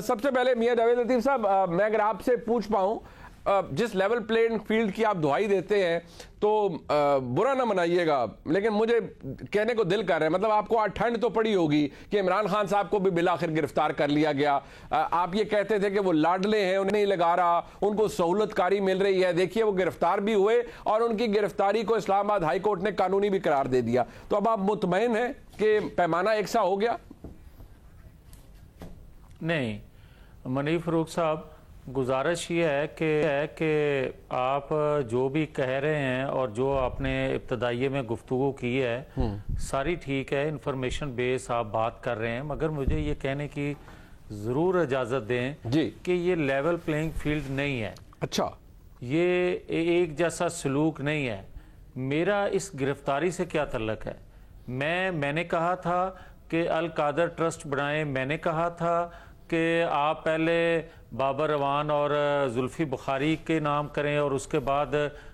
سب سے پہلے میاں جاوید لطیف صاحب، میں اگر آپ سے پوچھ پاؤں، جس لیول پلینگ فیلڈ کی آپ دعائی دیتے ہیں تو برا نہ منائیے گا، لیکن مجھے کہنے کو دل کر رہا ہے، مطلب آپ کو آج ٹھنڈ تو پڑی ہوگی کہ عمران خان صاحب کو بھی بالآخر گرفتار کر لیا گیا. آپ یہ کہتے تھے کہ وہ لاڈلے ہیں، انہیں نہیں لگا رہا، ان کو سہولت کاری مل رہی ہے. دیکھیے وہ گرفتار بھی ہوئے اور ان کی گرفتاری کو اسلام آباد ہائی کورٹ نے قانونی بھی قرار دے دیا. تو اب آپ مطمئن ہیں کہ پیمانہ یکساں ہو گیا؟ نہیں منیف فاروق صاحب، گزارش یہ ہے کہ آپ جو بھی کہہ رہے ہیں اور جو آپ نے ابتدائیے میں گفتگو کی ہے ساری ٹھیک ہے، انفارمیشن بیس آپ بات کر رہے ہیں، مگر مجھے یہ کہنے کی ضرور اجازت دیں کہ یہ لیول پلینگ فیلڈ نہیں ہے. اچھا، یہ ایک جیسا سلوک نہیں ہے. میرا اس گرفتاری سے کیا تعلق ہے؟ میں نے کہا تھا کہ القادر ٹرسٹ بنائیں، میں نے کہا تھا کہ آپ پہلے بابر روان اور زلفی بخاری کے نام کریں اور اس کے بعد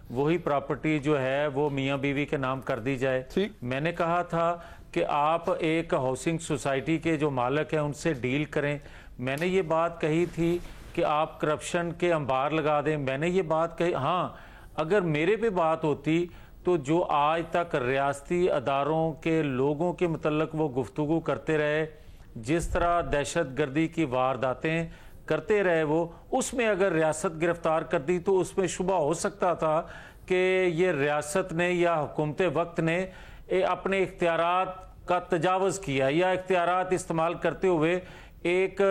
وہی پراپرٹی جو ہے وہ میاں بیوی کے نام کر دی جائے. میں نے کہا تھا کہ آپ ایک ہاؤسنگ سوسائٹی کے جو مالک ہیں ان سے ڈیل کریں. میں نے یہ بات کہی تھی کہ آپ کرپشن کے انبار لگا دیں. میں نے یہ بات کہی. ہاں، اگر میرے پہ بات ہوتی تو جو آج تک ریاستی اداروں کے لوگوں کے متعلق وہ گفتگو کرتے رہے، جس طرح دہشت گردی کی وارداتیں کرتے رہے، وہ اس میں اگر ریاست گرفتار کر دی تو اس میں شبہ ہو سکتا تھا کہ یہ ریاست نے یا حکومت وقت نے اپنے اختیارات کا تجاوز کیا یا اختیارات استعمال کرتے ہوئے ایک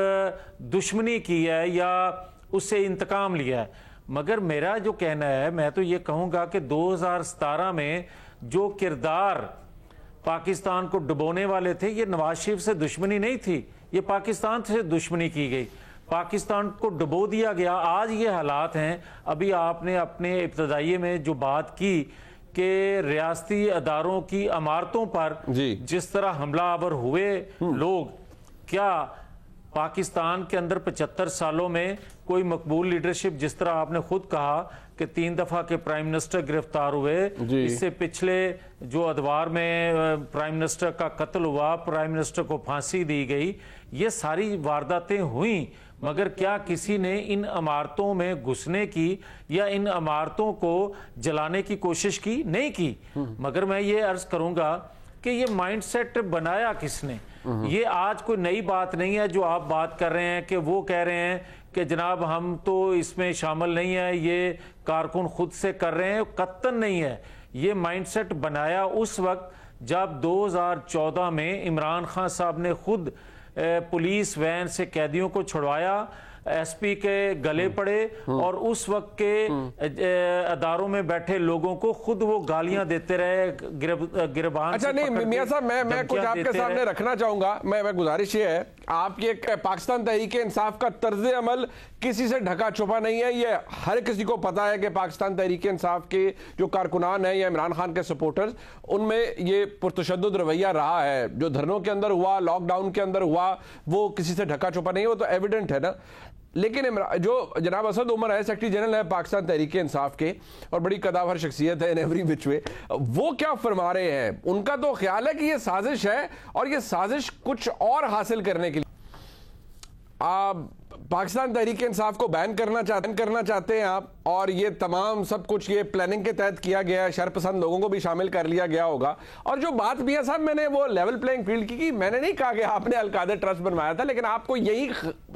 دشمنی کی ہے یا اس سے انتقام لیا ہے. مگر میرا جو کہنا ہے، میں تو یہ کہوں گا کہ 2017 میں جو کردار پاکستان کو ڈبونے والے تھے، یہ نواز شریف سے دشمنی نہیں تھی، یہ پاکستان سے دشمنی کی گئی، پاکستان کو ڈبو دیا گیا. آج یہ حالات ہیں. ابھی آپ نے اپنے ابتدائیے میں جو بات کی کہ ریاستی اداروں کی عمارتوں پر جس طرح حملہ آور ہوئے لوگ، کیا پاکستان کے اندر 75 سالوں میں کوئی مقبول لیڈرشپ، جس طرح آپ نے خود کہا کہ 3 دفعہ کے پرائم منسٹر گرفتار ہوئے، اس سے پچھلے جو ادوار میں پرائم منسٹر کا قتل ہوا، پرائم منسٹر کو پھانسی دی گئی، یہ ساری وارداتیں ہوئیں، مگر کیا کسی نے ان عمارتوں میں گھسنے کی یا ان عمارتوں کو جلانے کی کوشش کی؟ نہیں کی. مگر میں یہ عرض کروں گا کہ یہ مائنڈ سیٹ بنایا کس نے؟ یہ آج کوئی نئی بات نہیں ہے جو آپ بات کر رہے ہیں کہ وہ کہہ رہے ہیں کہ جناب ہم تو اس میں شامل نہیں ہیں، یہ کارکن خود سے کر رہے ہیں. قطعاً نہیں ہے. یہ مائنڈ سیٹ بنایا اس وقت جب 2014 میں عمران خان صاحب نے خود پولیس وین سے قیدیوں کو چھڑوایا، ایس پی کے گلے پڑے اور اس وقت کے اداروں میں بیٹھے لوگوں کو خود وہ گالیاں دیتے رہے، گربان. اچھا نہیں میاں صاحب، میں کچھ آپ کے سامنے رکھنا چاہوں گا. میں گزارش یہ ہے، آپ کی پاکستان تحریک انصاف کا طرز عمل کسی سے ڈھکا چھپا نہیں ہے. یہ ہر کسی کو پتا ہے کہ پاکستان تحریک انصاف کے جو کارکنان ہیں یا عمران خان کے سپورٹرز، ان میں یہ پرتشدد رویہ رہا ہے. جو دھرنوں کے اندر ہوا، لاک ڈاؤن کے اندر ہوا، وہ کسی سے ڈھکا چھپا نہیں ہے، وہ تو ایویڈنٹ ہے نا. لیکن جو جناب اسد عمر ہے، سیکرٹری جنرل ہے پاکستان تحریک انصاف کے اور بڑی قداور شخصیت ہے ان ایوری وچ وے، وہ کیا فرما رہے ہیں؟ ان کا تو خیال ہے کہ یہ سازش ہے اور یہ سازش کچھ اور حاصل کرنے کے لیے. آپ پاکستان تحریک انصاف کو بین کرنا چاہتے ہیں آپ، اور یہ تمام سب کچھ یہ پلاننگ کے تحت کیا گیا ہے، شرپسند لوگوں کو بھی شامل کر لیا گیا ہوگا. اور جو بات میاں صاحب میں نے وہ لیول پلینگ فیلڈ کی، میں نے نہیں کہا کہ آپ نے القادر ٹرسٹ بنوایا تھا، لیکن آپ کو یہی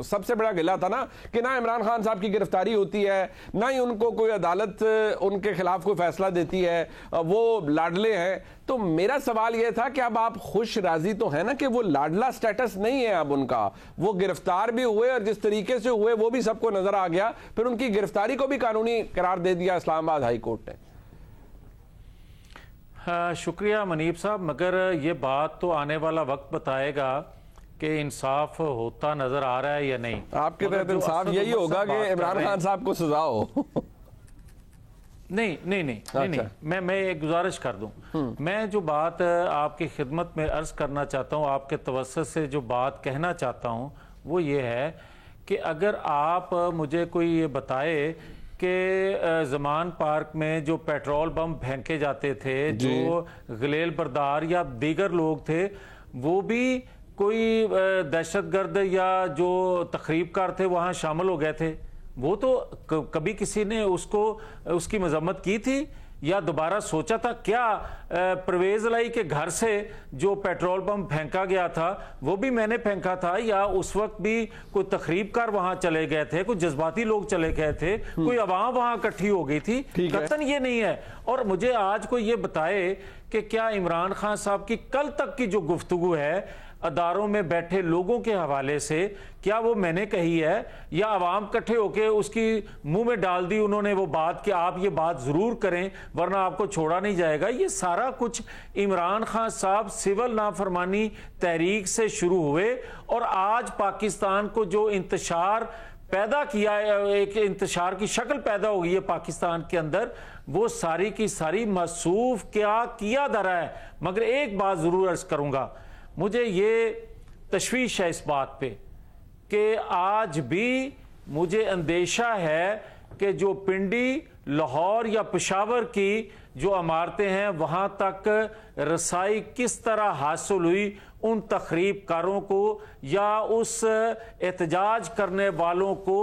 سب سے بڑا گلہ تھا نا کہ نہ عمران خان صاحب کی گرفتاری ہوتی ہے، نہ ہی ان کو کوئی عدالت ان کے خلاف کوئی فیصلہ دیتی ہے، وہ لاڈلے ہیں. تو میرا سوال یہ تھا کہ اب آپ خوش راضی تو ہیں نا کہ وہ لاڈلا سٹیٹس نہیں ہے اب ان کا، وہ گرفتار بھی ہوئے اور جس طریقے سے ہوئے وہ بھی سب کو نظر آ گیا، پھر ان کی گرفتاری کو بھی قانونی قرار دے دیا اسلام آباد ہائی کورٹ نے. شکریہ منیب صاحب، مگر یہ بات تو آنے والا وقت بتائے گا کہ انصاف ہوتا نظر آ رہا ہے یا نہیں. آپ کے تحت انصاف یہی ہوگا کہ عمران خان صاحب کو سزا ہو. نہیں، میں ایک گزارش کر دوں. میں جو بات آپ کی خدمت میں عرض کرنا چاہتا ہوں، آپ کے توسط سے جو بات کہنا چاہتا ہوں وہ یہ ہے کہ اگر آپ مجھے کوئی یہ بتائے کہ زمان پارک میں جو پیٹرول بم پھینکے جاتے تھے، جو غلیل بردار یا دیگر لوگ تھے، وہ بھی کوئی دہشت گرد یا جو تخریب کار تھے وہاں شامل ہو گئے تھے؟ وہ تو کبھی کسی نے اس کی مذمت کی تھی یا دوبارہ سوچا تھا؟ کیا پرویز الہی کے گھر سے جو پیٹرول پمپ پھینکا گیا تھا وہ بھی میں نے پھینکا تھا، یا اس وقت بھی کوئی تخریب کار وہاں چلے گئے تھے، کوئی جذباتی لوگ چلے گئے تھے، کوئی عوام وہاں اکٹھی ہو گئی تھی؟ قطعاً یہ نہیں ہے۔ اور مجھے آج کوئی یہ بتائے کہ کیا عمران خان صاحب کی کل تک کی جو گفتگو ہے اداروں میں بیٹھے لوگوں کے حوالے سے، کیا وہ میں نے کہی ہے یا عوام کٹھے ہو کے اس کی منہ میں ڈال دی انہوں نے وہ بات کہ آپ یہ بات ضرور کریں ورنہ آپ کو چھوڑا نہیں جائے گا؟ یہ سارا کچھ عمران خان صاحب سول نافرمانی تحریک سے شروع ہوئے اور آج پاکستان کو جو انتشار پیدا کیا ہے، ایک انتشار کی شکل پیدا ہو گئی ہے پاکستان کے اندر، وہ ساری کی ساری موصوف کیا دھرا ہے۔ مگر ایک بات ضرور عرض کروں گا، مجھے یہ تشویش ہے اس بات پہ کہ آج بھی مجھے اندیشہ ہے کہ جو پنڈی، لاہور یا پشاور کی جو عمارتیں ہیں وہاں تک رسائی کس طرح حاصل ہوئی ان تخریب کاروں کو یا اس احتجاج کرنے والوں کو،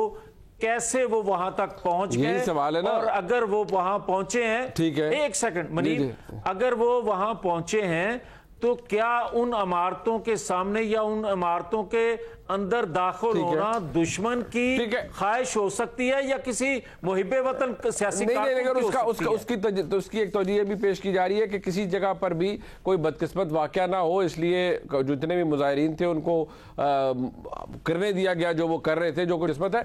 کیسے وہ وہاں تک پہنچ گئے؟ سوال ہے نا۔ اور اگر وہ وہاں پہنچے ہیں، ٹھیک ہے، ایک سیکنڈ منیر، اگر وہ وہاں پہنچے ہیں تو کیا ان عمارتوں کے سامنے یا ان عمارتوں کے اندر داخل ہونا دشمن کی خواہش ہو سکتی ہے یا کسی محب وطن سیاسی اس کی ایک توجیہ بھی پیش کی جا رہی ہے کہ کسی جگہ پر بھی کوئی بدقسمت واقعہ نہ ہو، اس لیے جتنے بھی مظاہرین تھے ان کو کرنے دیا گیا جو وہ کر رہے تھے، جو کوئی قسمت ہے۔